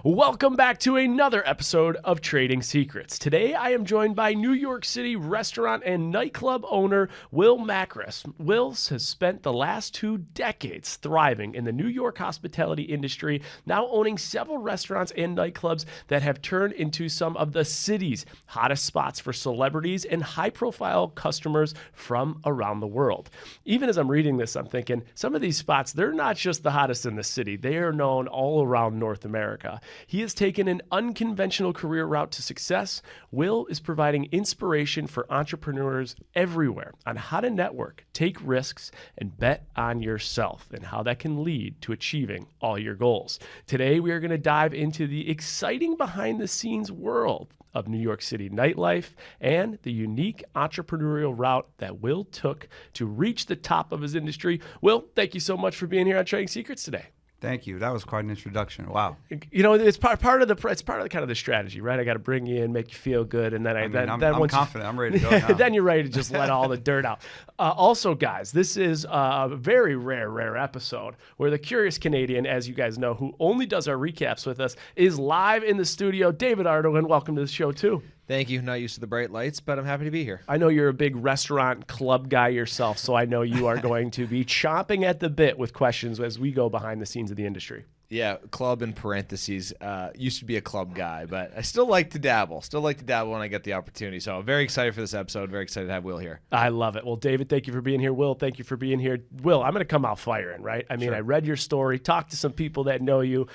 Welcome back to another episode of Trading Secrets. Today I am joined by New York City restaurant and nightclub owner Will Makris. Will has spent the last 2 decades thriving in the New York hospitality industry, now owning several restaurants and nightclubs that have turned into some of the city's hottest spots for celebrities and high-profile customers from around the world. Even as I'm reading this, I'm thinking some of these spots, they're not just the hottest in the city. They are known all around North America. He has taken an unconventional career route to success. Will is providing inspiration for entrepreneurs everywhere on how to network, take risks, and bet on yourself and how that can lead to achieving all your goals. Today, we are going to dive into the exciting behind-the-scenes world of New York City nightlife and the unique entrepreneurial route that Will took to reach the top of his industry. Will, thank you so much for being here on Trading Secrets today. Thank you. That was quite an introduction. Wow. You know, it's part of the kind of the strategy, right? I got to bring you in, make you feel good, and then I'm confident. I'm ready to go now. Then you're ready to just let all the dirt out. Also, guys, this is a very rare episode where the Curious Canadian, as you guys know, who only does our recaps with us, is live in the studio. David Ardoin, welcome to the show too. Thank you. Not used to the bright lights, but I'm happy to be here. I know you're a big restaurant club guy yourself, so I know you are going to be chomping at the bit with questions as we go behind the scenes of the industry. Yeah, club in parentheses. Used to be a club guy, but I still like to dabble. Still like to dabble when I get the opportunity. So I'm very excited for this episode. Very excited to have Will here. I love it. Well, David, thank you for being here. Will, thank you for being here. Will, I'm going to come out firing, right? I mean, sure. I read your story, talked to some people that know you.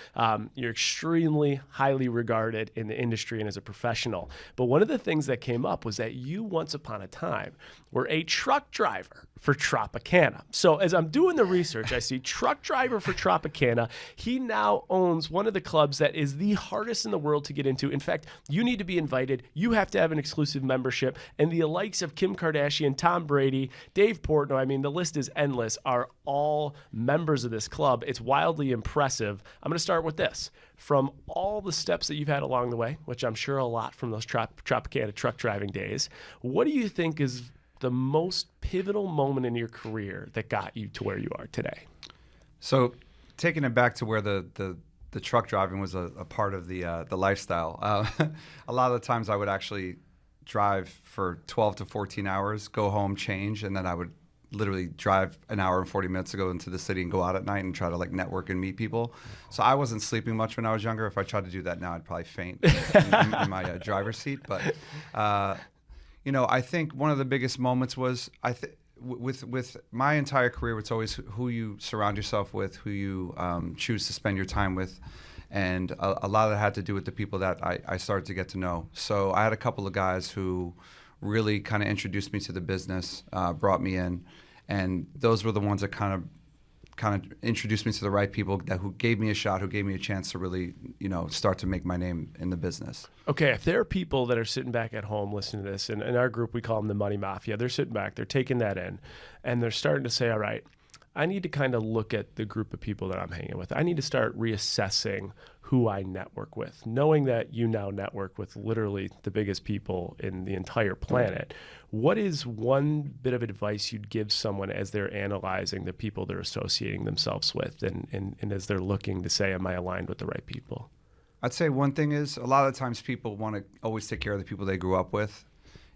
You're extremely highly regarded in the industry and as a professional. But one of the things that came up was that you, once upon a time, were a truck driver for Tropicana. So as I'm doing the research, I see truck driver for Tropicana. He now owns one of the clubs that is the hardest in the world to get into. In fact, you need to be invited. You have to have an exclusive membership. And the likes of Kim Kardashian, Tom Brady, Dave Portnoy, I mean, the list is endless, are all members of this club. It's wildly impressive. I'm going to start with this. From all the steps that you've had along the way, which I'm sure a lot from those Tropicana truck driving days, what do you think is the most pivotal moment in your career that got you to where you are today? So taking it back to where the truck driving was a part of the lifestyle, a lot of the times I would actually drive for 12 to 14 hours, go home, change, and then I would literally drive an hour and 40 minutes to go into the city and go out at night and try to like network and meet people. So I wasn't sleeping much when I was younger. If I tried to do that now, I'd probably faint in my driver's seat. But you know, I think one of the biggest moments was with my entire career, it's always who you surround yourself with, who you choose to spend your time with. And a lot of that had to do with the people that I started to get to know. So I had a couple of guys who really kind of introduced me to the business, brought me in. And those were the ones that kind of introduced me to the right people who gave me a shot, who gave me a chance to really, you know, start to make my name in the business. Okay, if there are people that are sitting back at home listening to this, and in our group we call them the Money Mafia, they're sitting back, they're taking that in, and they're starting to say, all right, I need to kind of look at the group of people that I'm hanging with. I need to start reassessing who I network with, knowing that you now network with literally the biggest people in the entire planet. What is one bit of advice you'd give someone as they're analyzing the people they're associating themselves with and as they're looking to say, am I aligned with the right people? I'd say one thing is a lot of times people want to always take care of the people they grew up with.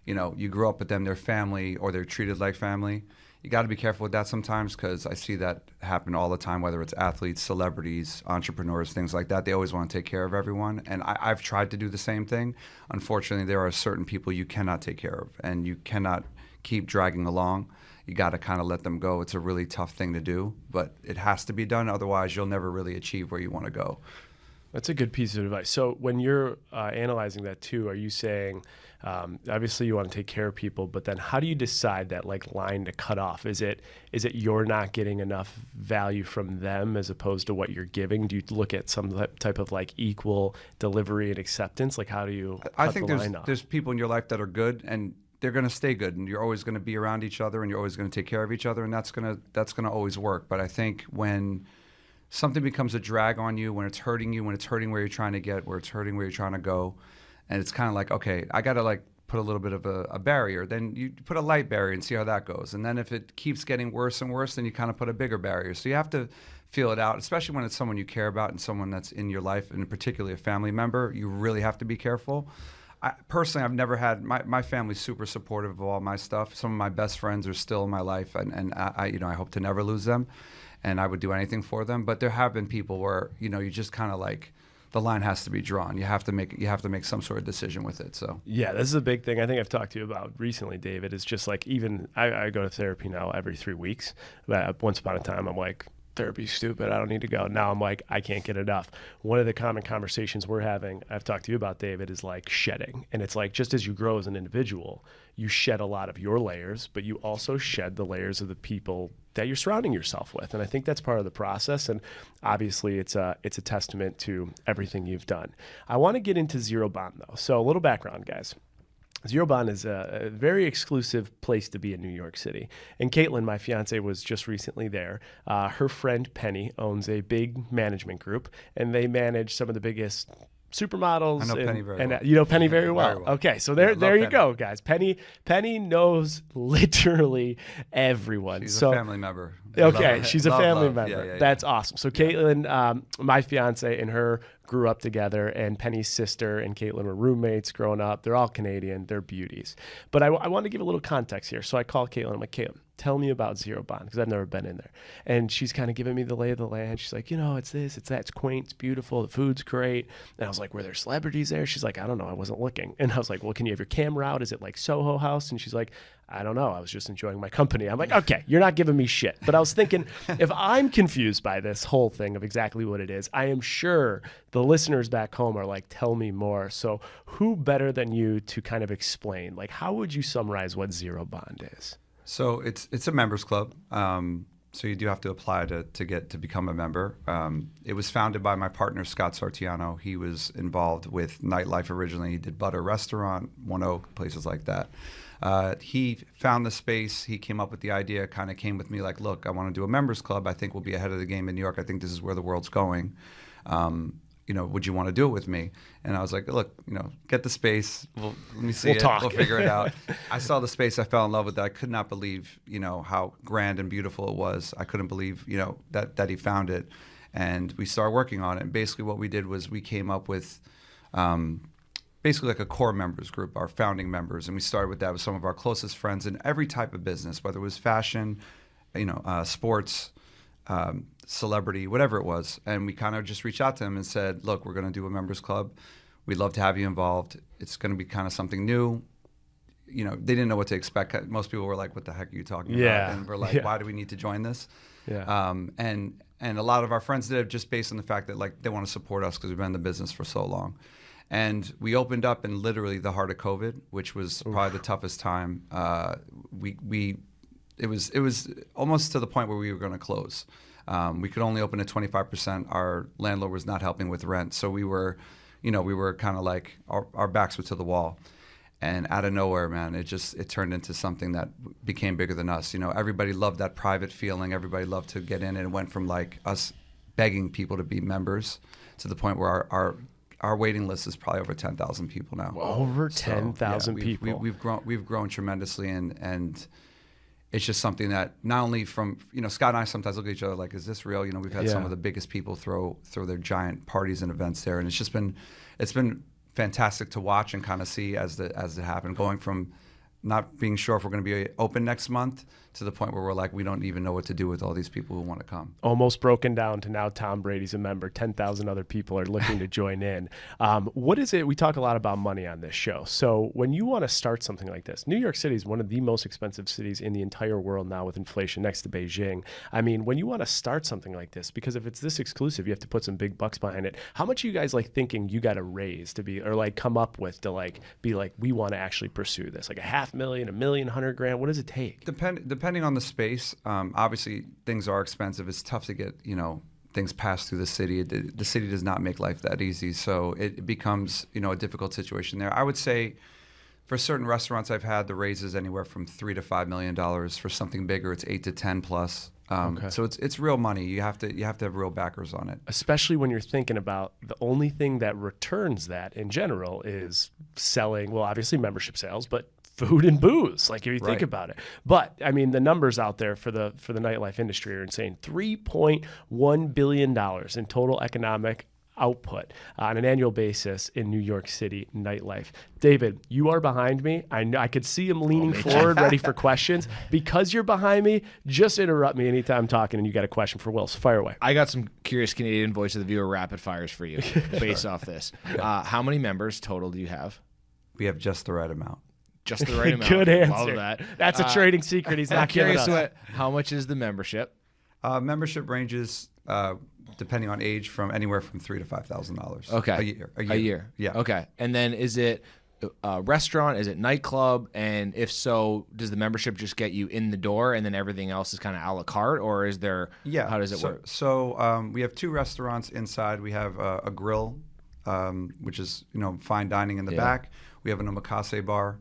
You know, you grew up with them, they're family, or they're treated like family. You got to be careful with that sometimes because I see that happen all the time, whether it's athletes, celebrities, entrepreneurs, things like that. They always want to take care of everyone. And I've tried to do the same thing. Unfortunately, there are certain people you cannot take care of and you cannot keep dragging along. You got to kind of let them go. It's a really tough thing to do, but it has to be done. Otherwise, you'll never really achieve where you want to go. That's a good piece of advice. So when you're analyzing that too, are you saying, obviously you want to take care of people, but then how do you decide that like line to cut off? Is it you're not getting enough value from them as opposed to what you're giving? Do you look at some type of like equal delivery and acceptance? Like how do you cut the line off? There's people in your life that are good and they're going to stay good and you're always going to be around each other and you're always going to take care of each other and that's going to always work. But I think when something becomes a drag on you, when it's hurting you, when it's hurting where you're trying to get, where it's hurting where you're trying to go, and it's kind of like, okay, I got to like put a little bit of a barrier. Then you put a light barrier and see how that goes. And then if it keeps getting worse and worse, then you kind of put a bigger barrier. So you have to feel it out, especially when it's someone you care about and someone that's in your life, and particularly a family member. You really have to be careful. Personally, I've never had my family's super supportive of all my stuff. Some of my best friends are still in my life, and I hope to never lose them, and I would do anything for them. But there have been people where you just kind of like, the line has to be drawn. You have to make some sort of decision with it. So yeah, this is a big thing I think I've talked to you about recently, David. Is just like, even I go to therapy now every 3 weeks. Once upon a time, I'm like, therapy's stupid, I don't need to go. Now I'm like, I can't get enough. One of the common conversations we're having, I've talked to you about, David, is like shedding. And it's like, just as you grow as an individual, you shed a lot of your layers, but you also shed the layers of the people that you're surrounding yourself with. And I think that's part of the process. And obviously it's a testament to everything you've done. I want to get into Zero Bond though. So a little background, guys. Zero Bond is a very exclusive place to be in New York City. And Caitlin, my fiance, was just recently there. Her friend Penny owns a big management group, and they manage some of the biggest supermodels. I know Penny very well. You know Penny very well. Very well. Okay, so there you go, guys. Penny knows literally everyone. She's a family member. Okay, she's a family member. Yeah. That's awesome. So Caitlin, my fiance, and her grew up together, and Penny's sister and Caitlin were roommates growing up. They're all Canadian. They're beauties. But I want to give a little context here. So I call Caitlin. I'm like, Caitlin, tell me about Zero Bond, because I've never been in there. And she's kind of giving me the lay of the land. She's like, it's this, it's that, it's quaint, it's beautiful, the food's great. And I was like, were there celebrities there? She's like, I don't know, I wasn't looking. And I was like, well, can you have your camera out? Is it like Soho House? And she's like, I don't know, I was just enjoying my company. I'm like, okay, you're not giving me shit. But I was thinking, if I'm confused by this whole thing of exactly what it is, I am sure the listeners back home are like, tell me more. So who better than you to kind of explain? Like, how would you summarize what Zero Bond is? So it's a members club. So you do have to apply to become a member. It was founded by my partner, Scott Sartiano. He was involved with Nightlife originally. He did Butter Restaurant, One Oak, places like that. He found the space. He came up with the idea, kind of came with me like, look, I want to do a members club. I think we'll be ahead of the game in New York. I think this is where the world's going. Would you want to do it with me? And I was like, look, get the space. Let me see it. Talk. We'll figure it out. I saw the space. I fell in love with it. I could not believe, how grand and beautiful it was. I couldn't believe, that he found it. And we started working on it. And basically what we did was we came up with basically like a core members group, our founding members. And we started with that with some of our closest friends in every type of business, whether it was fashion, sports, celebrity, whatever it was. And we kind of just reached out to them and said, look, we're going to do a members club. We'd love to have you involved. It's going to be kind of something new. They didn't know what to expect. Most people were like, what the heck are you talking about? And we're like, why do we need to join this? Yeah. And a lot of our friends did it just based on the fact that like they want to support us because we've been in the business for so long. And we opened up in literally the heart of COVID, which was probably the toughest time. It was almost to the point where we were going to close. We could only open at 25%. Our landlord was not helping with rent. So we were kind of like, our backs were to the wall. And out of nowhere, man, it turned into something that became bigger than us. Everybody loved that private feeling. Everybody loved to get in. And it went from like us begging people to be members to the point where our waiting list is probably over 10,000 people now. Over 10,000 people. We've grown tremendously, and it's just something that not only from Scott and I sometimes look at each other like, is this real? We've had some of the biggest people throw their giant parties and events there, and it's been fantastic to watch and kind of see as it happened, going from not being sure if we're going to be open next month to the point where we're like, we don't even know what to do with all these people who want to come. Almost broken down to now Tom Brady's a member. 10,000 other people are looking to join in. What is it? We talk a lot about money on this show. So when you want to start something like this, New York City is one of the most expensive cities in the entire world now with inflation next to Beijing. I mean, when you want to start something like this, because if it's this exclusive, you have to put some big bucks behind it. How much are you guys like thinking you got to raise to be, or like come up with to like be like, we want to actually pursue this? Like $500,000, $1 million, $100,000? What does it take? Depending on the space, obviously things are expensive. It's tough to get, things passed through the city. The city does not make life that easy. So it becomes, a difficult situation there. I would say for certain restaurants I've had, the raises anywhere from $3 to $5 million. For something bigger, it's 8 to 10 plus. Okay. So it's real money. You have to have real backers on it. Especially when you're thinking about the only thing that returns that in general is selling, well, obviously membership sales, but food and booze, like if you think Right. about it. But I mean, the numbers out there for the nightlife industry are insane. $3.1 billion in total economic output on an annual basis in New York City nightlife. David, you are behind me. I could see him leaning forward, ready for questions. Because you're behind me, just interrupt me anytime I'm talking and you got a question for Will. So fire away. I got some curious Canadian voice of the viewer rapid fires for you based off this. How many members total do you have? We have just the right amount. Just the right amount. Good answer. Love that. That's a trading secret. He's not giving Curious us. how much is the membership? Membership ranges, depending on age, from anywhere from $3,000 to $5,000. Okay. A year. Yeah. Okay. And then is it a restaurant? Is it nightclub? And if so, does the membership just get you in the door and then everything else is kind of a la carte, or is there? Yeah. How does it work? So we have 2 restaurants inside. We have a grill, which is fine dining in the back. We have an omakase bar.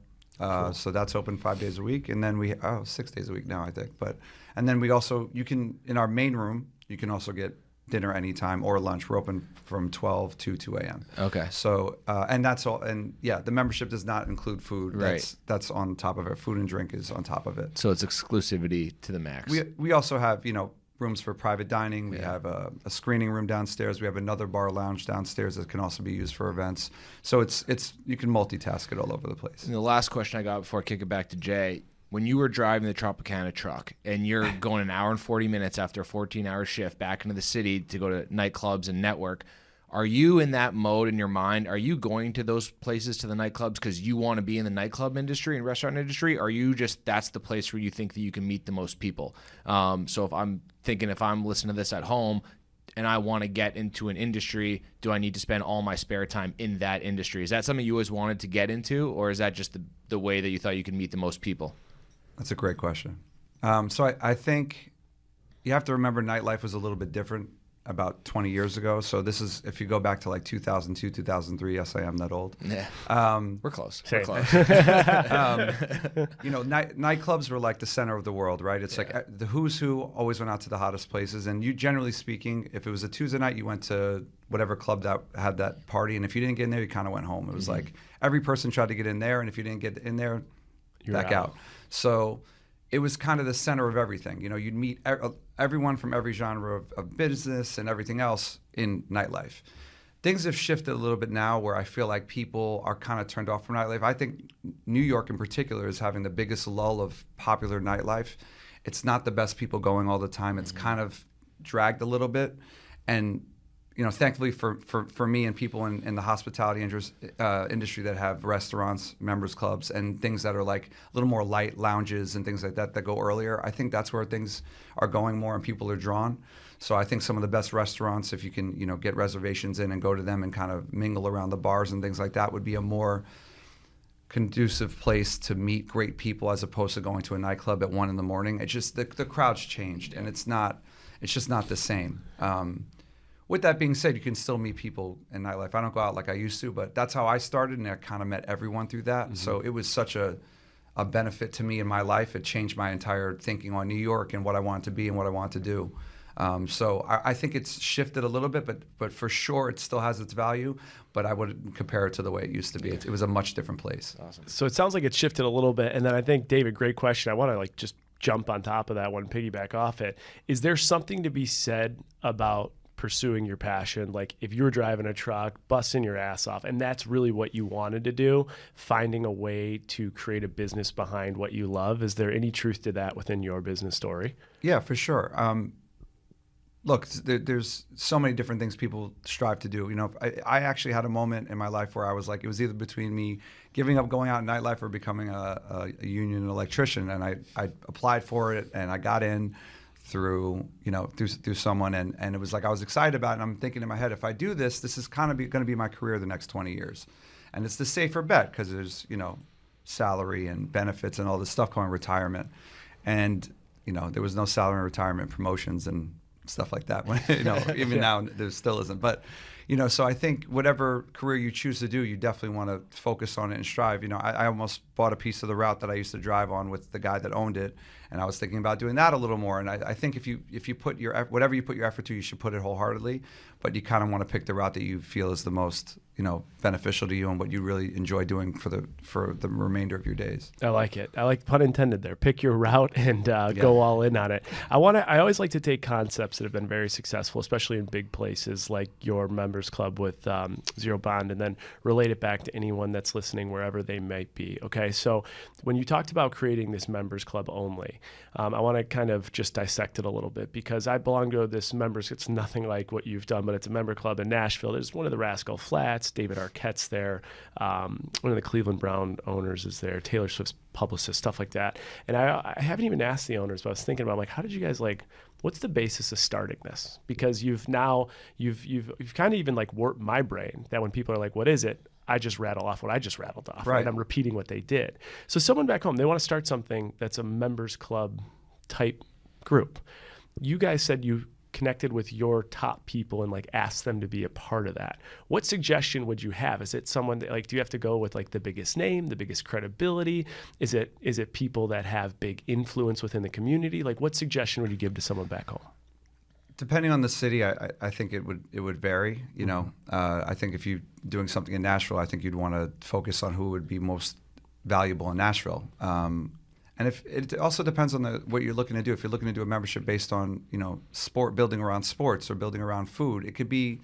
So that's open 5 days a week, and then 6 days a week now, I think. And then we also, in our main room, you can also get dinner anytime or lunch. We're open from 12 to 2 a.m. Okay. So and that's all. And yeah, the membership does not include food. Right. That's on top of it. Food and drink is on top of it. So it's exclusivity to the max. We also have rooms for private dining. We have a screening room downstairs. We have another bar lounge downstairs that can also be used for events. So it's you can multitask it all over the place. And the last question I got before I kick it back to Jay, when you were driving the Tropicana truck and you're going an hour and 40 minutes after a 14-hour shift back into the city to go to nightclubs and network, are you in that mode in your mind? Are you going to those places, to the nightclubs, because you want to be in the nightclub industry and restaurant industry? Or are you just, that's the place where you think that you can meet the most people? So if I'm listening to this at home and I want to get into an industry, do I need to spend all my spare time in that industry? Is that something you always wanted to get into, or is that just the way that you thought you could meet the most people? That's a great question. So I think you have to remember nightlife was a little bit different about 20 years ago. So this is, if you go back to like 2002, 2003, yes, I am that old. Yeah. We're close. Same. We're close. Nightclubs were like the center of the world, right? It's like the who's who always went out to the hottest places. And you, generally speaking, if it was a Tuesday night, you went to whatever club that had that party. And if you didn't get in there, you kind of went home. It was like every person tried to get in there. And if you didn't get in there, You're back out. So it was kind of the center of everything. You'd meet everyone from every genre of business and everything else in nightlife. Things have shifted a little bit now where I feel like people are kind of turned off from nightlife. I think New York in particular is having the biggest lull of popular nightlife. It's not the best people going all the time. It's kind of dragged a little bit. And thankfully for me and people in the hospitality industry that have restaurants, members clubs, and things that are like a little more light lounges and things like that go earlier, I think that's where things are going more and people are drawn. So I think some of the best restaurants, if you can, get reservations in and go to them and kind of mingle around the bars and things like that, would be a more conducive place to meet great people as opposed to going to a nightclub at 1 a.m. It's just the crowd's changed and it's just not the same. With that being said, you can still meet people in nightlife. I don't go out like I used to, but that's how I started, and I kind of met everyone through that. Mm-hmm. So it was such a benefit to me in my life. It changed my entire thinking on New York and what I wanted to be and what I want to do. So I think it's shifted a little bit, but for sure it still has its value, but I wouldn't compare it to the way it used to be. It was a much different place. Awesome. So it sounds like it's shifted a little bit. And then I think, David, great question. I want to just jump on top of that one, piggyback off it. Is there something to be said about pursuing your passion? Like if you're driving a truck, busting your ass off, and that's really what you wanted to do, finding a way to create a business behind what you love. Is there any truth to that within your business story? Yeah, for sure. Look, there's so many different things people strive to do. I actually had a moment in my life where I was like, it was either between me giving up going out in nightlife or becoming a union electrician. And I applied for it and I got in through someone, and it was like I was excited about it, and I'm thinking in my head, if I do this is kind of going to be my career the next 20 years. And it's the safer bet because there's, salary and benefits and all this stuff going, retirement. And, there was no salary and retirement promotions and stuff like that. Even now there still isn't. But, so I think whatever career you choose to do, you definitely want to focus on it and strive. I almost bought a piece of the route that I used to drive on with the guy that owned it, and I was thinking about doing that a little more. And I think if you put whatever you put your effort to, you should put it wholeheartedly. But you kind of want to pick the route that you feel is the most, beneficial to you and what you really enjoy doing for the remainder of your days. I like it. I like pun intended there. Pick your route and go all in on it. I always like to take concepts that have been very successful, especially in big places like your members club with Zero Bond, and then relate it back to anyone that's listening wherever they might be. Okay, so when you talked about creating this members club only, I want to kind of just dissect it a little bit, because I belong to this members. It's nothing like what you've done, but it's a member club in Nashville. There's one of the Rascal Flats. David Arquette's there. One of the Cleveland Brown owners is there. Taylor Swift's publicist, stuff like that. And I haven't even asked the owners, but I was thinking about, like, how did you guys, like, what's the basis of starting this? Because you've kind of even like warped my brain that when people are like, what is it? I just rattle off what I just rattled off. Right. I'm repeating what they did. So someone back home, they want to start something that's a members club type group. You guys said you connected with your top people and like asked them to be a part of that. What suggestion would you have? Is it someone that, like, do you have to go with like the biggest name, the biggest credibility? Is it people that have big influence within the community? Like, what suggestion would you give to someone back home? Depending on the city, I think it would vary. I think if you're doing something in Nashville, I think you'd want to focus on who would be most valuable in Nashville. And if it also depends on what you're looking to do. If you're looking to do a membership based on sport, building around sports or building around food, it could be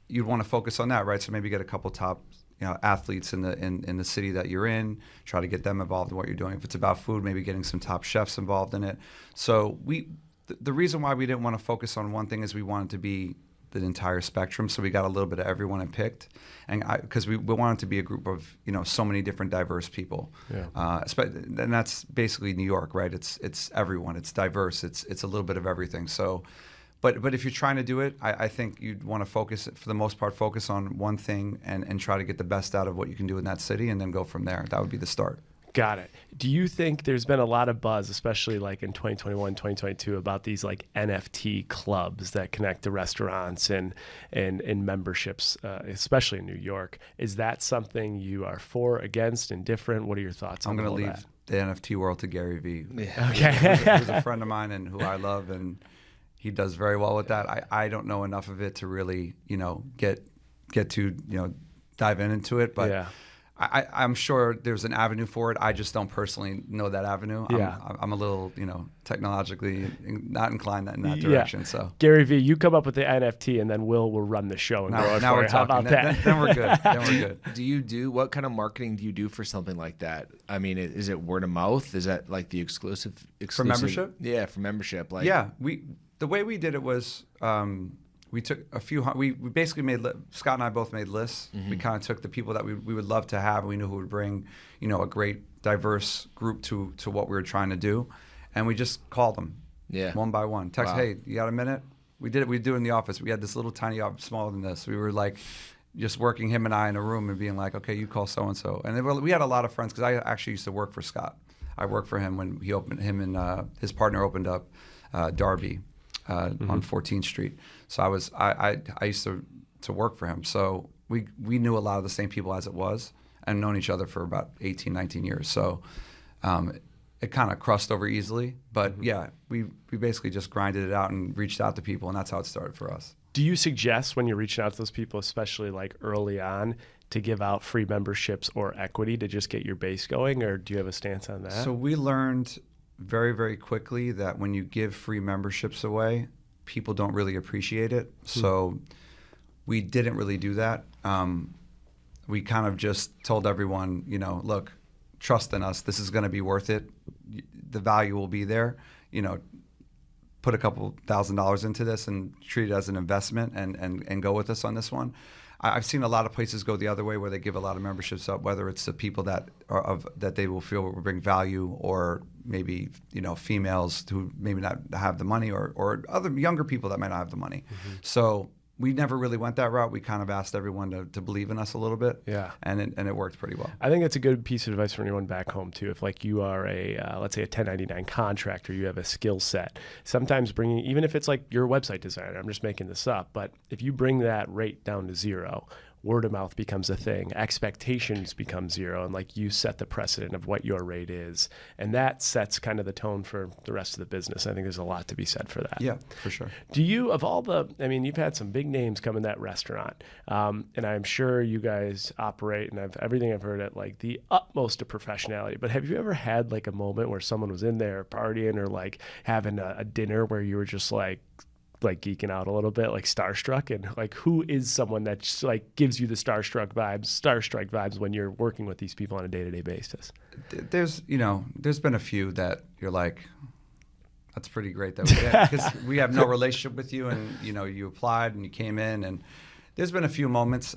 you'd want to focus on that, right? So maybe get a couple top athletes in the city that you're in, try to get them involved in what you're doing. If it's about food, maybe getting some top chefs involved in it. So the reason why we didn't want to focus on one thing is we wanted to be the entire spectrum. So we got a little bit of everyone and picked, and because we wanted to be a group of so many different diverse people. Yeah. And that's basically New York, right? It's everyone. It's diverse. It's a little bit of everything. So, but if you're trying to do it, I think you'd want to focus, for the most part, focus on one thing and try to get the best out of what you can do in that city, and then go from there. That would be the start. Got it. Do you think there's been a lot of buzz, especially like in 2021, 2022, about these like NFT clubs that connect to restaurants and memberships, especially in New York? Is that something you are for, against, indifferent? What are your thoughts on that? I'm going to leave the NFT world to Gary Vee. Yeah. Okay. Who's a friend of mine and who I love, and he does very well with that. I don't know enough of it to really, get to, dive into it, but yeah. I'm sure there's an avenue for it. I just don't personally know that avenue. Yeah. I'm a little, technologically not inclined in that direction. Yeah. So Gary Vee, you come up with the NFT, and then will run the show and grow it now for we're you. talking. How about that? Then we're good. Then we're good. What kind of marketing do you do for something like that? I mean, is it word of mouth? Is that like the exclusive for membership? Yeah, for membership. The way we did it was. We took a few. We basically made. Scott and I both made lists. Mm-hmm. We kind of took the people that we would love to have, and we knew who would bring, a great diverse group to what we were trying to do, and we just called them, one by one. Text, hey, you got a minute? We did it. We do it in the office. We had this little tiny office, smaller than this. We were like, just working him and I in a room and being like, okay, you call so and so. And we had a lot of friends, because I actually used to work for Scott. I worked for him when he opened. Him and his partner opened up Darby. On 14th Street. So I used to work for him. So we knew a lot of the same people as it was, and known each other for about 18, 19 years. So it kind of crossed over easily. But yeah, we basically just grinded it out and reached out to people, and that's how it started for us. Do you suggest, when you're reaching out to those people, especially like early on, to give out free memberships or equity to just get your base going, or do you have a stance on that? So we learned very, very quickly that when you give free memberships away, people don't really appreciate it. So we didn't really do that. We kind of just told everyone, look, trust in us. This is going to be worth it. The value will be there. Put a couple $1,000s into this and treat it as an investment and go with us on this one. I've seen a lot of places go the other way, where they give a lot of memberships up, whether it's the people that they will feel will bring value, or maybe females who maybe not have the money, or other younger people that might not have the money. Mm-hmm. So we never really went that route. We kind of asked everyone to believe in us a little bit. Yeah, and it worked pretty well. I think that's a good piece of advice for anyone back home too. If like you are let's say a 1099 contractor, you have a skill set. Sometimes bringing, even if it's like you're a website designer, I'm just making this up, but if you bring that rate down to zero, word of mouth becomes a thing, expectations become zero, and like you set the precedent of what your rate is, and that sets kind of the tone for the rest of the business. I think there's a lot to be said for that. Yeah, for sure. Do you, of all the, I mean, you've had some big names come in that restaurant, and I'm sure you guys operate, and everything I've heard at like the utmost of professionality, but have you ever had like a moment where someone was in there partying or like having a dinner where you were just like geeking out a little bit, like starstruck? And like, who is someone that just like gives you the starstruck vibes when you're working with these people on a day-to-day basis? There's been a few that you're like, that's pretty great that we did, because we have no relationship with you, and you applied and you came in, and there's been a few moments.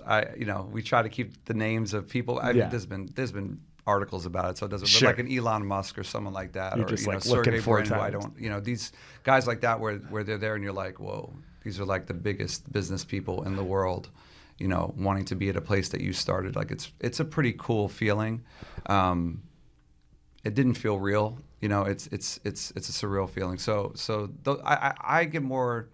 We try to keep the names of people. I mean, there's been articles about it, so it doesn't. Sure. But like an Elon Musk or someone like that, You're or just like Sergey looking for Brin, who I times. don't, these guys like that, where they're there and you're like, whoa, these are like the biggest business people in the world, wanting to be at a place that you started. Like it's a pretty cool feeling. It didn't feel real, It's a surreal feeling. So I get more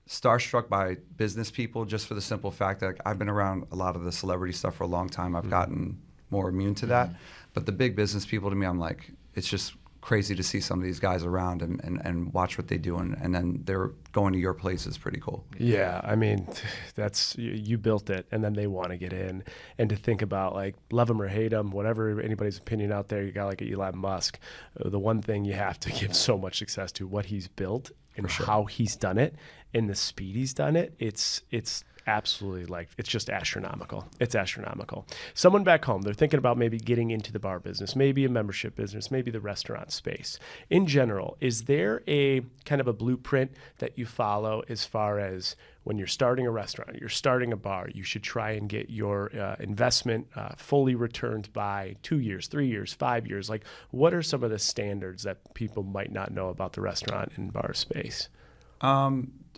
starstruck by business people just for the simple fact that I've been around a lot of the celebrity stuff for a long time. I've gotten more immune to that. But the big business people, to me, I'm like, it's just crazy to see some of these guys around and watch what they do, and then they're going to your place is pretty cool. Yeah, I mean, that's you built it, and then they want to get in, and to think about like love him or hate him, whatever anybody's opinion out there, you got like Elon Musk. The one thing you have to give so much success to what he's built and how he's done it, and the speed he's done it. It's absolutely like, it's just astronomical. It's astronomical. Someone back home, they're thinking about maybe getting into the bar business, maybe a membership business, maybe the restaurant space. In general, is there a kind of a blueprint that you follow as far as when you're starting a restaurant, you're starting a bar, you should try and get your investment fully returned by 2 years, 3 years, 5 years? Like, what are some of the standards that people might not know about the restaurant and bar space?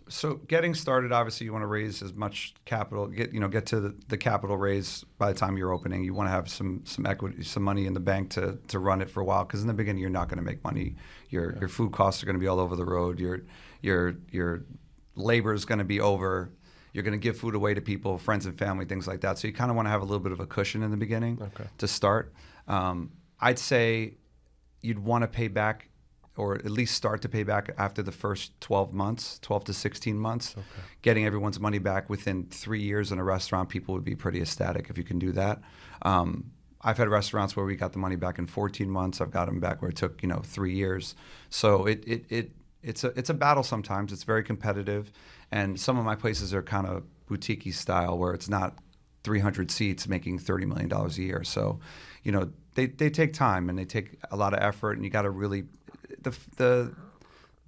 So getting started, obviously, you want to raise as much capital, get to the capital raise by the time you're opening. You want to have some equity, some money in the bank to run it for a while, because in the beginning you're not going to make money. Your food costs are going to be all over the road. Your labor is going to be over. You're going to give food away to people, friends and family, things like that. So you kind of want to have a little bit of a cushion in the beginning to start. I'd say you'd want to pay back, or at least start to pay back after the first 12 to 16 months. Getting everyone's money back within 3 years in a restaurant, people would be pretty ecstatic if you can do that. I've had restaurants where we got the money back in 14 months. I've got them back where it took 3 years. So it's a battle sometimes. It's very competitive, and some of my places are kind of boutique-y style, where it's not 300 seats making $30 million a year. So, they take time and they take a lot of effort, and you got to really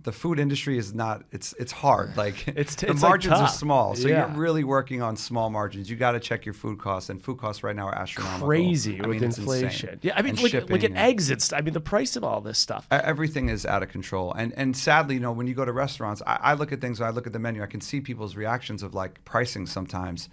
the food industry is not, it's hard. Like the margins like are small. So yeah. you're really working on small margins. You got to check your food costs, and food costs right now are astronomical. Crazy with it's inflation. insane. Yeah, I mean, And look shipping at eggs. The price of all this stuff. Everything is out of control. And sadly, when you go to restaurants, I look at things, I look at the menu, I can see people's reactions of like pricing sometimes.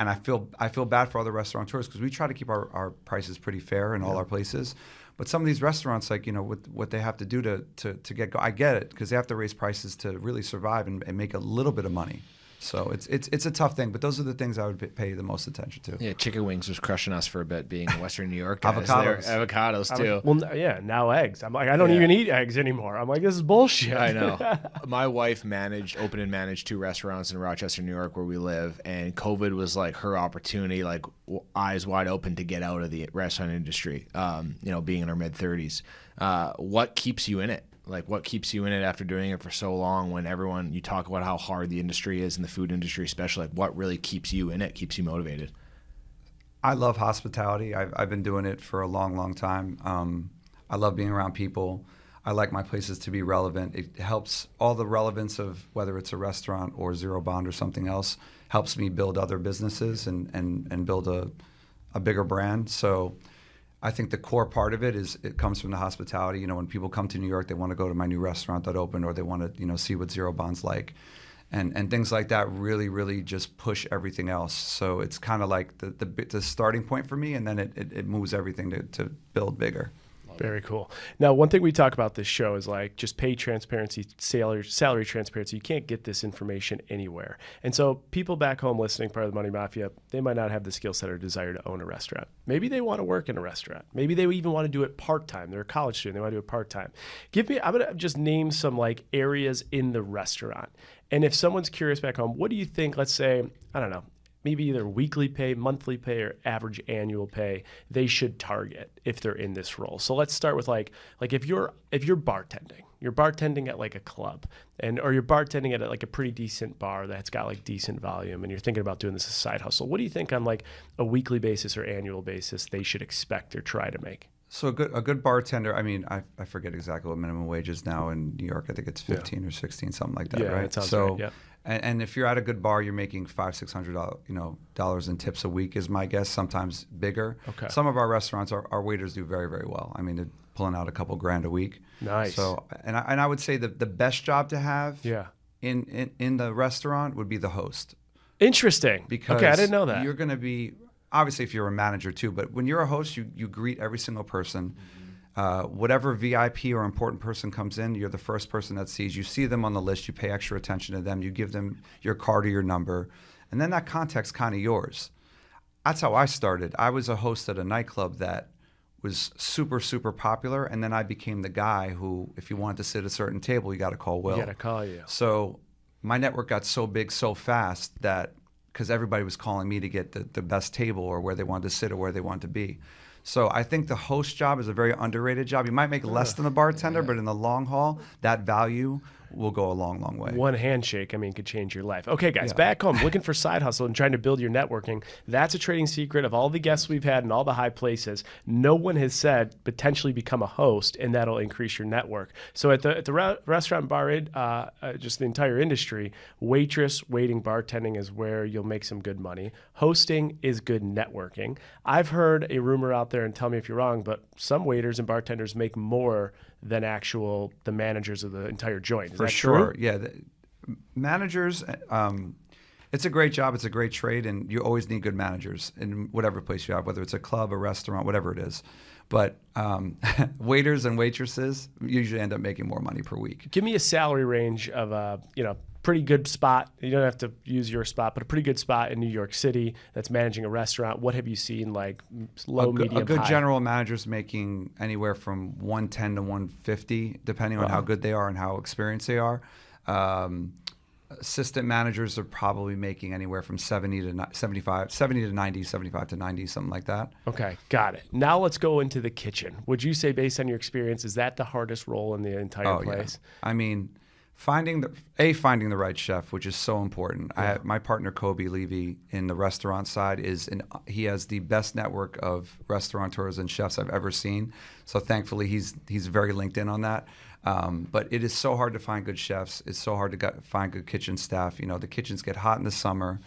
And I feel bad for other restaurateurs, because we try to keep our prices pretty fair in all our places. But some of these restaurants, like, with what they have to do to get I get it, because they have to raise prices to really survive and make a little bit of money. So it's a tough thing, but those are the things I would pay the most attention to. Yeah, chicken wings was crushing us for a bit, being in Western New York. Guys. Avocados Too. Well, yeah, now eggs. I'm like, I don't even eat eggs anymore. I'm like, this is bullshit. I know. My wife opened and managed 2 restaurants in Rochester, New York, where we live, and COVID was like her opportunity, like eyes wide open to get out of the restaurant industry. Being in her mid-30s. What keeps you in it? Like, what keeps you in it after doing it for so long, when you talk about how hard the industry is, in the food industry especially? Like, what really keeps you in it, keeps you motivated? I love hospitality. I've been doing it for a long, long time. I love being around people. I like my places to be relevant. It helps, all the relevance of whether it's a restaurant or Zero Bond or something else, helps me build other businesses and build a bigger brand. So I think the core part of it comes from the hospitality. When people come to New York, they want to go to my new restaurant that opened, or they want to, see what Zero Bond's like. And things like that really, really just push everything else. So it's kind of like the starting point for me, and then it moves everything to build bigger. Very cool. Now, one thing we talk about this show is like just pay transparency, salary transparency. You can't get this information anywhere. And so people back home listening, part of the Money Mafia, they might not have the skill set or desire to own a restaurant. Maybe they want to work in a restaurant. Maybe they even want to do it part-time. They're a college student. They want to do it part-time. I'm going to just name some like areas in the restaurant. And if someone's curious back home, what do you think, let's say, I don't know, maybe either weekly pay, monthly pay, or average annual pay they should target if they're in this role? So let's start with like if you're bartending at like a club, or you're bartending at like a pretty decent bar that's got like decent volume, and you're thinking about doing this as a side hustle. What do you think on like a weekly basis or annual basis they should expect or try to make? So a good bartender, I mean, I forget exactly what minimum wage is now in New York. I think it's 15 or 16, something like that, right? That sounds so, right. Yeah. And if you're at a good bar, you're making $500-$600, dollars in tips a week is my guess. Sometimes bigger. Okay. Some of our restaurants, our waiters do very, very well. I mean, they're pulling out a couple grand a week. Nice. So, and I would say the best job to have in the restaurant would be the host. Interesting. Because okay, I didn't know that. You're going to be, obviously if you're a manager too, but when you're a host, you greet every single person. Whatever VIP or important person comes in, you're the first person that sees. You see them on the list. You pay extra attention to them. You give them your card or your number. And then that contact's kind of yours. That's how I started. I was a host at a nightclub that was super, super popular. And then I became the guy who, if you wanted to sit at a certain table, you got to call Will. You got to call you. So my network got so big so fast that because everybody was calling me to get the best table or where they wanted to sit or where they wanted to be. So I think the host job is a very underrated job. You might make less than the bartender, but in the long haul, that value will go a long, long way. One handshake, could change your life. Okay, guys, back home, looking for side hustle and trying to build your networking. That's a trading secret of all the guests we've had in all the high places. No one has said potentially become a host, and that'll increase your network. So at the restaurant and bar, just the entire industry, waitress, waiting, bartending is where you'll make some good money. Hosting is good networking. I've heard a rumor out there, and tell me if you're wrong, but some waiters and bartenders make more than the managers of the entire joint. Is For that sure. true? Yeah. Managers, it's a great job. It's a great trade. And you always need good managers in whatever place you have, whether it's a club, a restaurant, whatever it is. But waiters and waitresses usually end up making more money per week. Give me a salary range of pretty good spot. You don't have to use your spot, but a pretty good spot in New York City that's managing a restaurant. What have you seen, like low, medium, A good high? general manager's making anywhere from 110 to 150, depending on how good they are and how experienced they are. Assistant managers are probably making anywhere from 70 to 90, 75 to 90, something like that. Okay, got it. Now let's go into the kitchen. Would you say, based on your experience, is that the hardest role in the entire place? Yeah. I mean, finding the right chef, which is so important. Yeah. My partner Kobe Levy in the restaurant side he has the best network of restaurateurs and chefs I've ever seen. So thankfully he's very linked in on that. But it is so hard to find good chefs. It's so hard to find good kitchen staff. The kitchens get hot in the summer.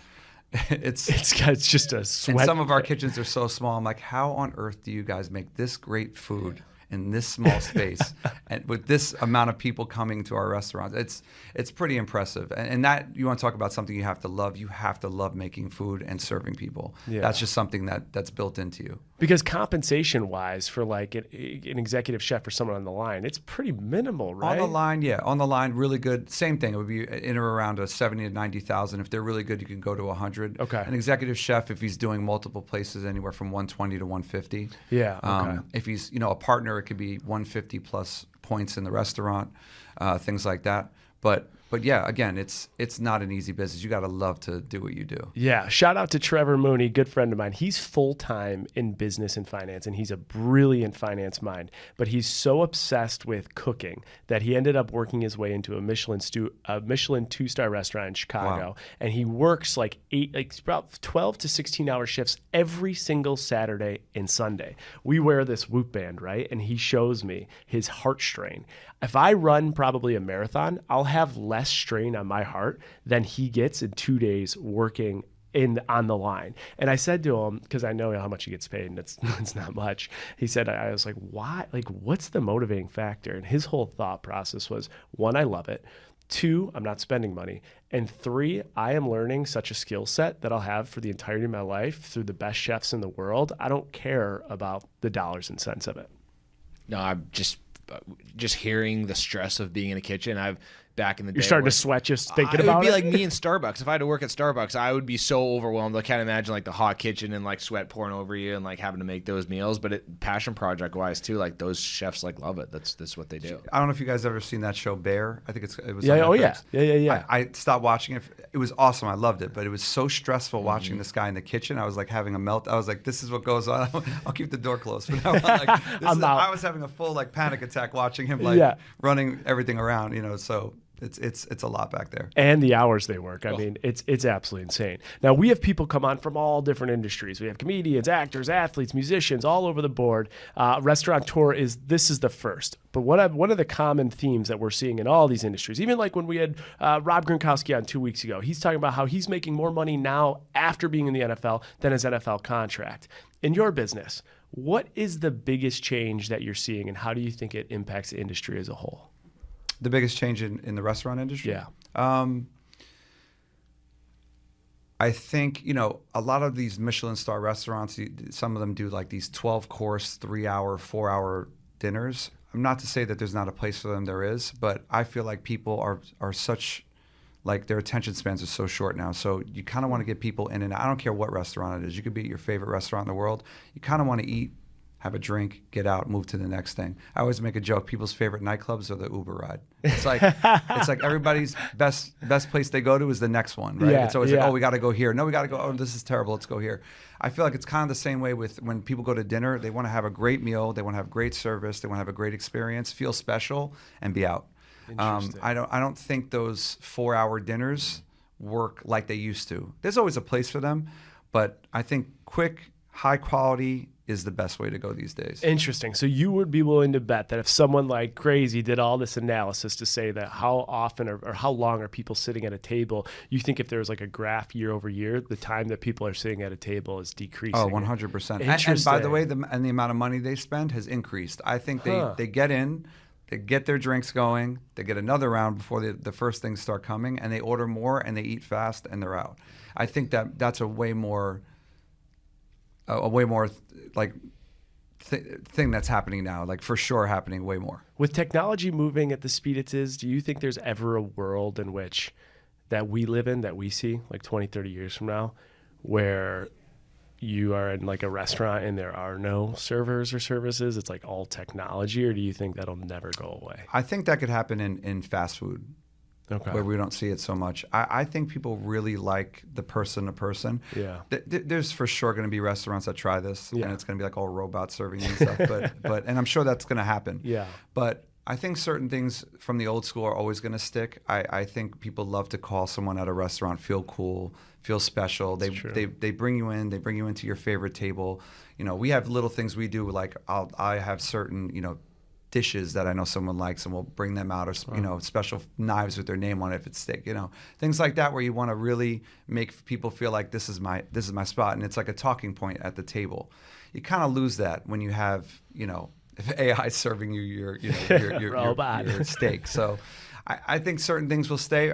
It's just a sweat. And some of our kitchens are so small. I'm like, how on earth do you guys make this great food in this small space and with this amount of people coming to our restaurants? It's pretty impressive. And that, you want to talk about something you have to love. You have to love making food and serving people. Yeah. That's just something that's built into you. Because compensation wise for like an executive chef or someone on the line, it's pretty minimal, right? On the line, yeah. On the line, really good. Same thing. It would be in or around a 70 to 90,000. If they're really good, you can go to 100. Okay. An executive chef, if he's doing multiple places, anywhere from 120 to 150. Yeah. Okay. If he's a partner, it could be 150 plus points in the restaurant, things like that. But yeah, again, it's not an easy business. You got to love to do what you do. Yeah. Shout out to Trevor Mooney, good friend of mine. He's full-time in business and finance, and he's a brilliant finance mind. But he's so obsessed with cooking that he ended up working his way into a Michelin two-star restaurant in Chicago. Wow. And he works about 12 to 16-hour shifts every single Saturday and Sunday. We wear this Whoop band, right? And he shows me his heart strain. If I run probably a marathon, I'll have less strain on my heart than he gets in 2 days working on the line. And I said to him, because I know how much he gets paid, and it's not much. He said, I was like, why? Like, what's the motivating factor? And his whole thought process was, 1, I love it. 2, I'm not spending money. And 3, I am learning such a skill set that I'll have for the entirety of my life through the best chefs in the world. I don't care about the dollars and cents of it. No, I'm just hearing the stress of being in a kitchen. Back in the day, You're starting to sweat just thinking it about would it. be like me in Starbucks. If I had to work at Starbucks, I would be so overwhelmed. I can't imagine like the hot kitchen and like sweat pouring over you and like having to make those meals. But passion project wise too, like those chefs like love it. That's what they do. I don't know if you guys ever seen that show Bear. I think it was. Yeah. On Oh Netflix. yeah. I stopped watching it. It was awesome. I loved it, but it was so stressful watching this guy in the kitchen. I was like having a melt. I was like, this is what goes on. I'll keep the door closed for now. Like, I was having a full like panic attack watching him like running everything around. So. It's a lot back there. And the hours they work. I mean, it's absolutely insane. Now, we have people come on from all different industries. We have comedians, actors, athletes, musicians, all over the board. Restaurateur is the first. But one of the common themes that we're seeing in all these industries, even like when we had Rob Gronkowski on 2 weeks ago, he's talking about how he's making more money now after being in the NFL than his NFL contract. In your business, what is the biggest change that you're seeing, and how do you think it impacts the industry as a whole? The biggest change in the restaurant industry? Yeah. I think, a lot of these Michelin star restaurants, some of them do like these 12-course, 3-hour, 4-hour dinners. I'm not to say that there's not a place for them, there is, but I feel like people are such, like their attention spans are so short now. So you kind of want to get people in and out. I don't care what restaurant it is. You could be at your favorite restaurant in the world. You kind of want to eat, have a drink, get out, move to the next thing. I always make a joke. People's favorite nightclubs are the Uber ride. It's like everybody's best place they go to is the next one, right? Yeah, it's always like, oh, we got to go here. No, we got to go. Oh, this is terrible. Let's go here. I feel like it's kind of the same way with when people go to dinner. They want to have a great meal. They want to have great service. They want to have a great experience, feel special, and be out. I don't think those 4-hour dinners work like they used to. There's always a place for them, but I think quick, high quality is the best way to go these days. Interesting. So you would be willing to bet that if someone like Crazy did all this analysis to say that how often or how long are people sitting at a table, you think if there was like a graph year over year, the time that people are sitting at a table is decreasing? Oh, 100%. And by the way, the amount of money they spend has increased. I think they get in, they get their drinks going, they get another round before the first things start coming, and they order more and they eat fast and they're out. I think that's a way more thing that's happening now, like for sure happening way more. With technology moving at the speed it is, do you think there's ever a world in which that we live in, that we see like 20, 30 years from now, where you are in like a restaurant and there are no servers or services? It's like all technology, or do you think that'll never go away? I think that could happen in fast food. Okay. Where we don't see it so much. I think people really like the person to person. Yeah. There's for sure going to be restaurants that try this, and it's going to be like all robots serving and stuff. But and I'm sure that's going to happen. Yeah. But I think certain things from the old school are always going to stick. I think people love to call someone at a restaurant feel cool, feel special. They bring you in. They bring you into your favorite table. We have little things we do, like I have certain dishes that I know someone likes, and we'll bring them out, or special knives with their name on it if it's steak, things like that, where you want to really make people feel like this is my spot, and it's like a talking point at the table. You kind of lose that when you have if AI is serving you your steak. So I think certain things will stay,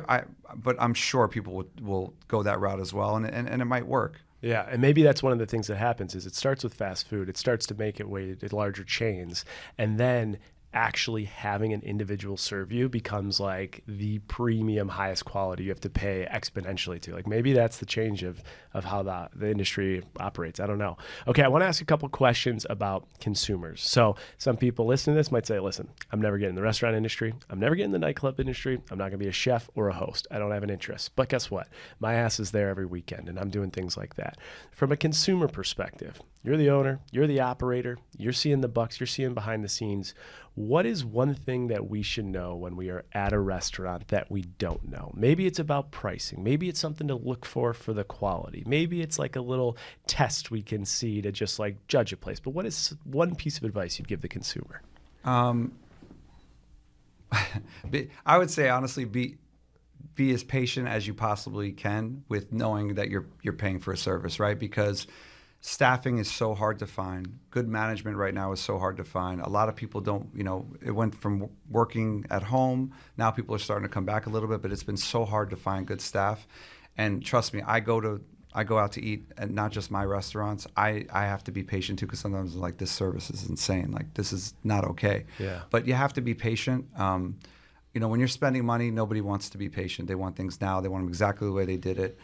but I'm sure people will go that route as well, and it might work. Yeah, and maybe that's one of the things that happens is it starts with fast food. It starts to make its way to larger chains, and then actually having an individual serve you becomes like the premium, highest quality you have to pay exponentially to. Like maybe that's the change of how the industry operates. I don't know. Okay, I want to ask a couple questions about consumers. So some people listening to this might say, listen, I'm never getting in the restaurant industry. I'm never getting in the nightclub industry. I'm not going to be a chef or a host. I don't have an interest. But guess what? My ass is there every weekend, and I'm doing things like that. From a consumer perspective, you're the owner, you're the operator, you're seeing the bucks, you're seeing behind the scenes. What is one thing that we should know when we are at a restaurant that we don't know? Maybe it's about pricing. Maybe it's something to look for the quality. Maybe it's like a little test we can see to just like judge a place. But what is one piece of advice you'd give the consumer? I would say, honestly, be as patient as you possibly can with knowing that you're paying for a service, right? Because staffing is so hard to find. Good management right now is so hard to find. A lot of people don't, it went from working at home. Now people are starting to come back a little bit, but it's been so hard to find good staff. And trust me, I go to I go out to eat at not just my restaurants. I have to be patient too, because sometimes I'm like, this service is insane. Like, this is not okay. Yeah. But you have to be patient. You know, when you're spending money, nobody wants to be patient. They want things now. They want them exactly the way they did it.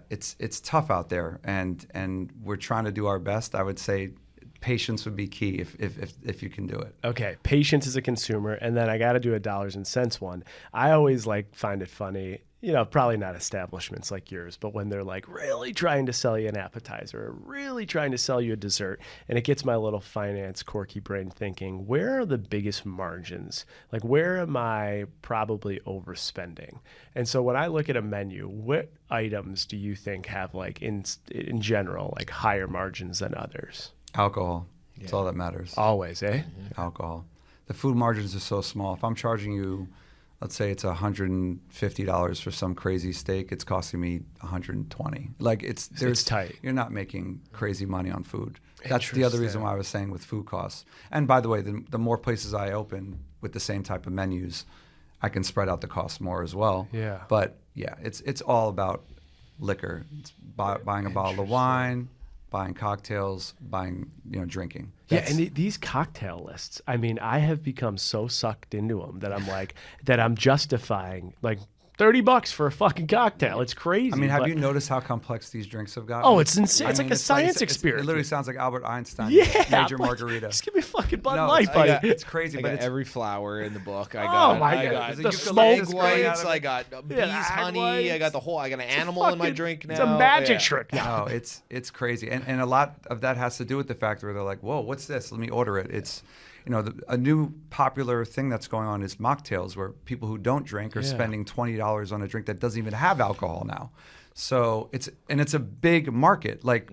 It's tough out there, and we're trying to do our best. I would say patience would be key if you can do it. Okay, patience as a consumer, and then I got to do a dollars and cents one. I always find it funny, you know, probably not establishments like yours, but when they're like really trying to sell you an appetizer or really trying to sell you a dessert, and it gets my little finance quirky brain thinking, where are the biggest margins? Like, where am I probably overspending? And so when I look at a menu, what items do you think have, like, in general, like, higher margins than others? Alcohol. That's all that matters. Always, eh? Alcohol. The food margins are so small. If I'm charging you, let's say it's $150 for some crazy steak, it's costing me $120. Like, it's tight. You're not making crazy money on food. That's the other reason why I was saying with food costs. And by the way, the more places I open with the same type of menus, I can spread out the costs more as well. Yeah. But yeah, it's all about liquor. It's buying a bottle of wine, buying cocktails, drinking. And these cocktail lists, I mean, I have become so sucked into them that I'm like, that I'm justifying like $30 for a fucking cocktail. It's crazy. I mean, have you noticed how complex these drinks have gotten? Oh, it's insane. It's like a science experiment. It literally sounds like Albert Einstein. Yeah, Major margarita. Just give me fucking Bud Light, buddy. It's crazy. I but got it's every flower in the book. I God. got The smoked smoked whites. I got bees honey. whites. I got I got an animal in my drink now. It's a magic trick now. No, it's crazy, and a lot of that has to do with the fact where they're like, "Whoa, what's this? Let me order it." It's, you know, a new popular thing that's going on is mocktails, where people who don't drink are spending $20 on a drink that doesn't even have alcohol now. So it's a big market. Like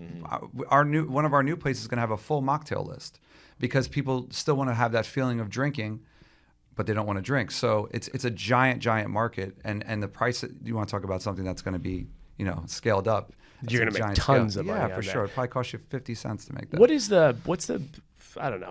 one of our new places is going to have a full mocktail list, because people still want to have that feeling of drinking, but they don't want to drink. So it's a giant market, and the price that you want to talk about something that's going to be, you know, scaled up. You're going to make tons of money. Yeah, for sure. It probably costs you 50 cents to make that.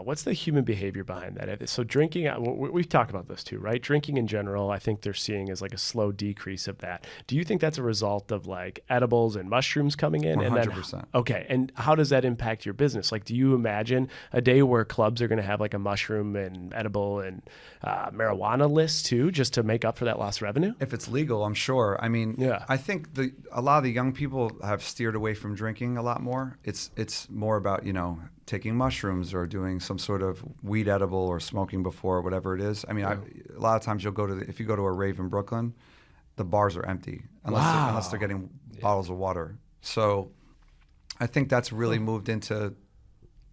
What's the human behavior behind that? So drinking, we've talked about this too, right? Drinking in general, I think they're seeing as like a slow decrease of that. Do you think that's a result of like edibles and mushrooms coming in? 100%. Okay. And how does that impact your business? Like, do you imagine a day where clubs are going to have like a mushroom and edible and marijuana list too, just to make up for that lost revenue? If it's legal, I'm sure. I mean, I think a lot of the young people have steered away from drinking a lot more. It's more about, you know, taking mushrooms or doing some sort of weed edible or smoking before, whatever it is. I mean, a lot of times you'll go to if you go to a rave in Brooklyn, the bars are empty unless they're getting bottles of water. So I think that's really moved into,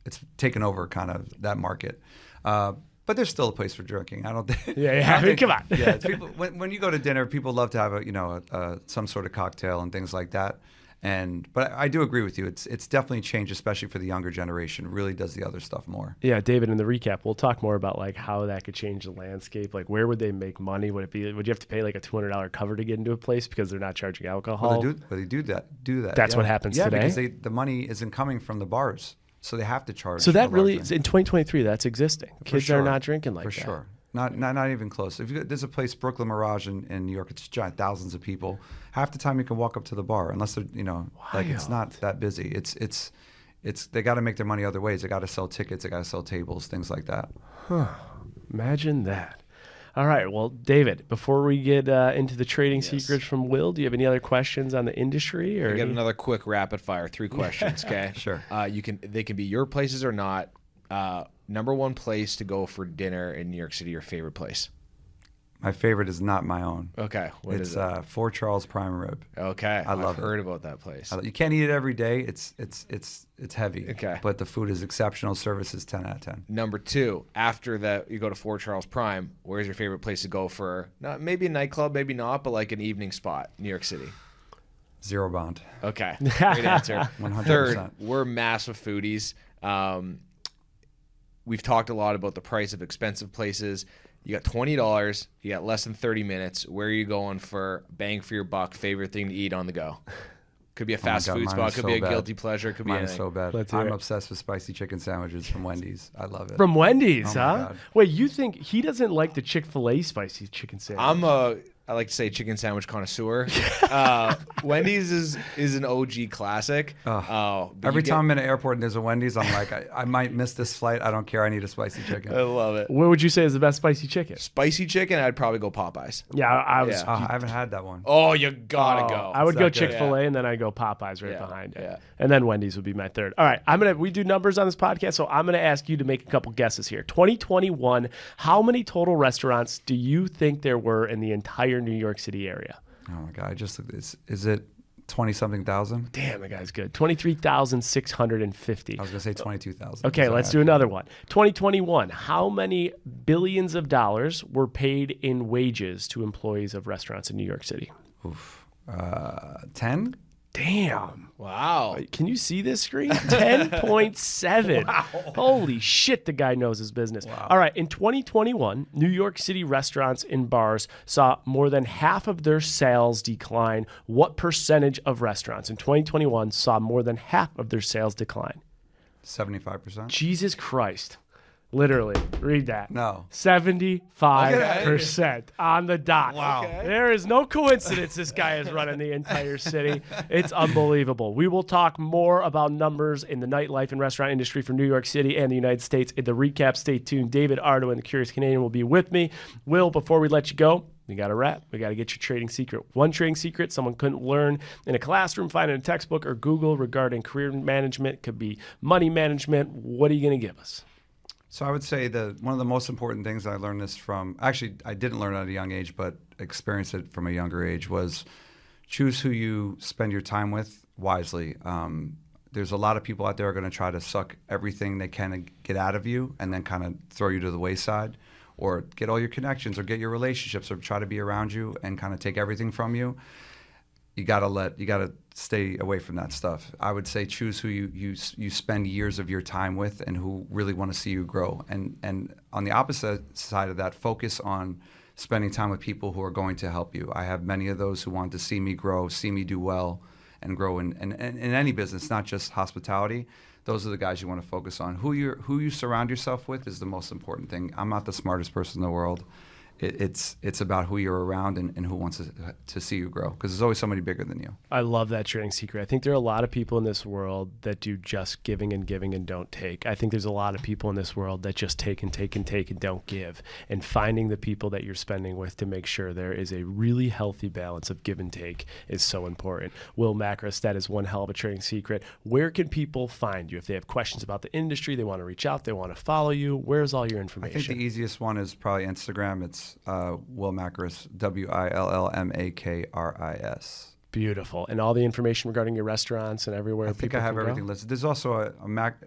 it's taken over kind of that market. But there's still a place for drinking. I don't think. I mean, come on. Yeah, it's people, when you go to dinner, people love to have some sort of cocktail and things like that. But I do agree with you. It's definitely changed, especially for the younger generation. It really does the other stuff more. Yeah, David, in the recap, we'll talk more about like how that could change the landscape. Like, where would they make money? Would you have to pay like a $200 cover to get into a place because they're not charging alcohol? Well, they do that. That's what happens today? Yeah, because the money isn't coming from the bars, so they have to charge. So that really, in 2023, that's existing. Kids are not drinking like that. For sure. Not even close. There's a place, Brooklyn Mirage in New York. It's giant, thousands of people. Half the time you can walk up to the bar, unless they're, like, it's not that busy. It's they got to make their money other ways. They got to sell tickets. They got to sell tables, things like that. Imagine that. All right. Well, David, before we get into the trading secrets from Will, do you have any other questions on the industry? Or I got another quick rapid fire, 3 questions. Okay. Sure. They can be your places or not. Number one place to go for dinner in New York City, your favorite place? My favorite is not my own. Okay. What is it? Fort Charles Prime Rib. Okay. I've heard about that place. You can't eat it every day. It's heavy. Okay. But the food is exceptional. Service is 10 out of 10. Number 2, after that, you go to Fort Charles Prime. Where's your favorite place to go for, not maybe a nightclub, maybe not, but like an evening spot, New York City? Zero Bond. Okay. Great answer. 100%. Third, we're massive foodies. We've talked a lot about the price of expensive places. You got $20. You got less than 30 minutes. Where are you going for bang for your buck? Favorite thing to eat on the go? Could be a fast food spot. Could be a guilty pleasure. Could be anything. Mine is so bad. I'm obsessed with spicy chicken sandwiches from Wendy's. I love it. From Wendy's, oh huh? Wait, you think he doesn't like the Chick-fil-A spicy chicken sandwich? I like to say chicken sandwich connoisseur. Wendy's is an OG classic. Every time I'm in an airport and there's a Wendy's, I'm like, I might miss this flight. I don't care. I need a spicy chicken. I love it. What would you say is the best spicy chicken? Spicy chicken, I'd probably go Popeyes. Yeah, I was. I haven't had that one. Oh, you gotta go. I would go that good? Chick-fil-A and then I'd go Popeyes right behind it. Yeah. And then Wendy's would be my third. All right, we do numbers on this podcast, so I'm gonna ask you to make a couple guesses here. 2021, how many total restaurants do you think there were in the entire New York City area? Oh my God! I just looked. Is it 20-something thousand? Damn, the guy's good. 23,650. I was gonna say 22,000. Okay, let's do another one. 2021, how many billions of dollars were paid in wages to employees of restaurants in New York City? 10. Damn. Wow. Can you see this screen? 10.7. Wow. Holy shit, the guy knows his business. Wow. All right, in 2021, New York City restaurants and bars saw more than half of their sales decline. What percentage of restaurants in 2021 saw more than half of their sales decline? 75%. Jesus Christ. Literally, read that. No. 75% on the dot. Wow. Okay. There is no coincidence this guy is running the entire city. It's unbelievable. We will talk more about numbers in the nightlife and restaurant industry for New York City and the United States in the recap. Stay tuned. David Ardo and the Curious Canadian will be with me. Will, before we let you go, we got to wrap. We got to get your trading secret. One trading secret someone couldn't learn in a classroom, find in a textbook, or Google regarding career management. Could be money management. What are you going to give us? So I would say one of the most important things I learned this from, actually I didn't learn it at a young age, but experienced it from a younger age, was choose who you spend your time with wisely. There's a lot of people out there who are going to try to suck everything they can and get out of you and then kind of throw you to the wayside, or get all your connections or get your relationships or try to be around you and kind of take everything from you. You gotta stay away from that stuff. I would say choose who you spend years of your time with and who really want to see you grow. And on the opposite side of that, focus on spending time with people who are going to help you. I have many of those who want to see me grow, see me do well, and grow in any business, not just hospitality. Those are the guys you want to focus on. Who you surround yourself with is the most important thing. I'm not the smartest person in the world. It's about who you're around and who wants to see you grow, because there's always somebody bigger than you. I love that trading secret. I think there are a lot of people in this world that do just giving and don't take. I think there's a lot of people in this world that just take and don't give. And finding the people that you're spending with to make sure there is a really healthy balance of give and take is so important. Will Makris, that is one hell of a trading secret. Where can people find you? If they have questions about the industry, they want to reach out, they want to follow you, where's all your information? I think the easiest one is probably Instagram. It's Will Makris, WILLMAKRIS. Beautiful. And all the information regarding your restaurants and everywhere. I think I have everything listed. There's also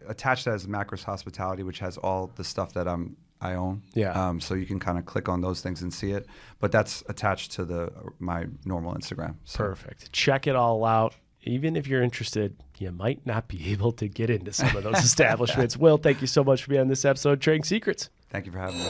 attached as Makris Hospitality, which has all the stuff that I own. Yeah. So you can kind of click on those things and see it. But that's attached to my normal Instagram. So. Perfect. Check it all out. Even if you're interested, you might not be able to get into some of those establishments. Will, thank you so much for being on this episode of Trading Secrets. Thank you for having me.